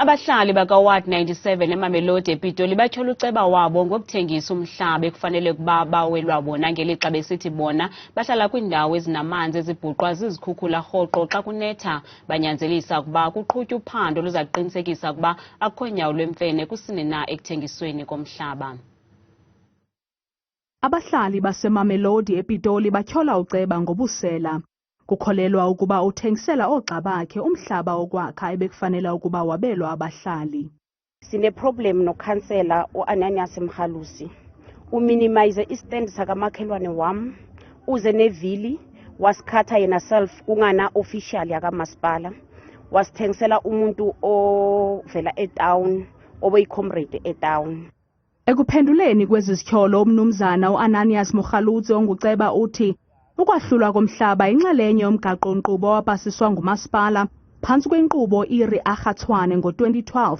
Abahlali baka Ward 97 eMamelodi ePitoli batyhola uceba wabo ngokuthengisa umhlaba ekufanele ukuba bawelwa bona ngelixa besithi bona bahlala kwiindawo ezinamanzi ezibhuqwa zizikhukhula rhoqo xa kunetha. Banyanzelisa ukuba kuqhutywe uphando oluzakuqinisekisa ukuba akukho nyawo lwemfene kusini na ekuthengisweni komhlaba. Abahlali baseMamelodi ePitoli batyhola uceba ngobusela. Kukholelwa ukuba uthengisela oogxa bakhe umhlaba wokwakha ebekufanele ukuba wabelwa abahlali. Sine problem nokhansela uAnanias Mkhalusi. Uminimize istand sakamakhelwane wam, uze nevili, wasikhatha yena self kungana official yakamasipala. Wasithengisela umuntu ovela etown, obeyicomrade etown. Ekuphenduleni kwezi zityholo umnumzana uAnanias Mkhalusi onguceba uthi ukwahlulwa komhlaba inxalenye yomgaqo-nkqubo owapasiswa ngumasipala phantsi kwenkqubo iri-Arhathwane ngo-2012.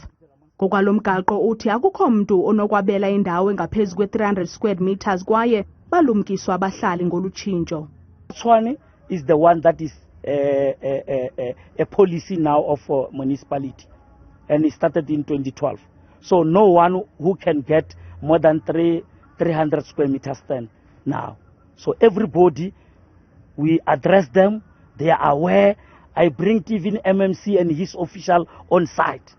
Ngokwalo mgaqo uthi akukho mntu onokwabela indawo engaphezu kwe-300 square meters kwaye balumkiswa abahlali ngolutshintsho. Arhathwane is the one that is a policy now of municipality, and it started in 2012. So no one who can get more than 300 square meters stand now. So everybody, we address them, they are aware. I bring even MMC and his official on site.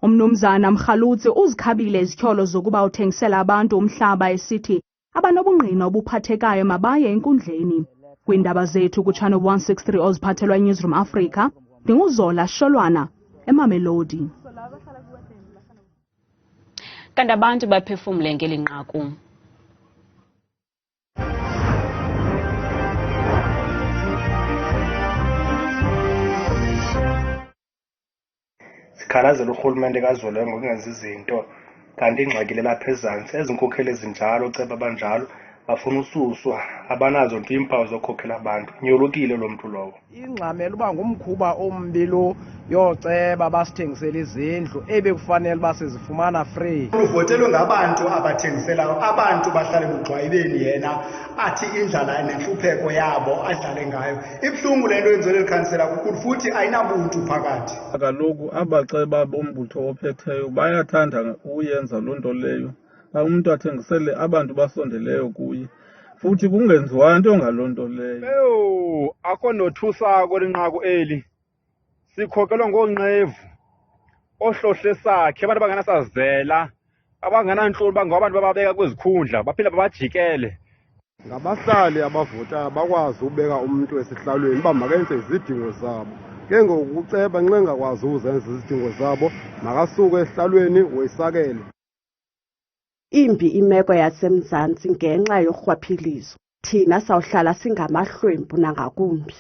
Umnumzana Mkhalusi uzikhabile izityholo zokuba uthengisela abantu umhlaba esithi abanobungqina obuphathekayo mabaye enkundleni. Kwiindaba zethu kuChannel 163 oziphathelwa iNewsroom Africa, ndinguZola Sholwana eMamelodi. Kanti abantu baphefumle ngeli nqaku. Sikhalazela urhulumente kazwelonke ngokungenzi izinto kanti ingxaki lapha ezantsi. Ezinkokheli ezinjalo ceba abanjalo bafuna ususwa, abanazo nto iimpawu zokhokhela abantu. Nyolukile lo mntu lowo. Ingxamela uba ngumkhuba ombi lo yooceba basithengisela izindlu ebekufanele uba sizifumana free. Uvotelwe ngabantu abathengisela abantu bahlale bugxwayibeni, yena athi indlala nenhlupheko yabo adlale ngayo. Ibuhlungu le nto yenzelwe likhansela kukhulu futhi ayinabuntu phakathi. Kaloku abaceba bombutho ophetheyo bayathanda ukuyenza loo nto leyo. Umuntu athengisele abantu basondeleyo kuye futhi kungenziwa nto ngaloo nto leyo. Akho nothusa kwelinqaku eli. Sikhokelwa ngoonqevu ohlohle sakhe, abantu abangenasazela, abangenantloni bangabantu bababeka kwezikhundla baphinda babajikele. Ngabahlali abavotayo bakwazi ubeka umuntu esihlalweni uba makenze izidingo zabo. Ke ngoku uceba nxa engakwazi uzenza izidingo zabo makasuke esihlalweni woyisakele. Imbi imeko yaseMzantsi ngenxa yorhwaphilizo. Thina sawuhlala singamahlwempu nangakumbi.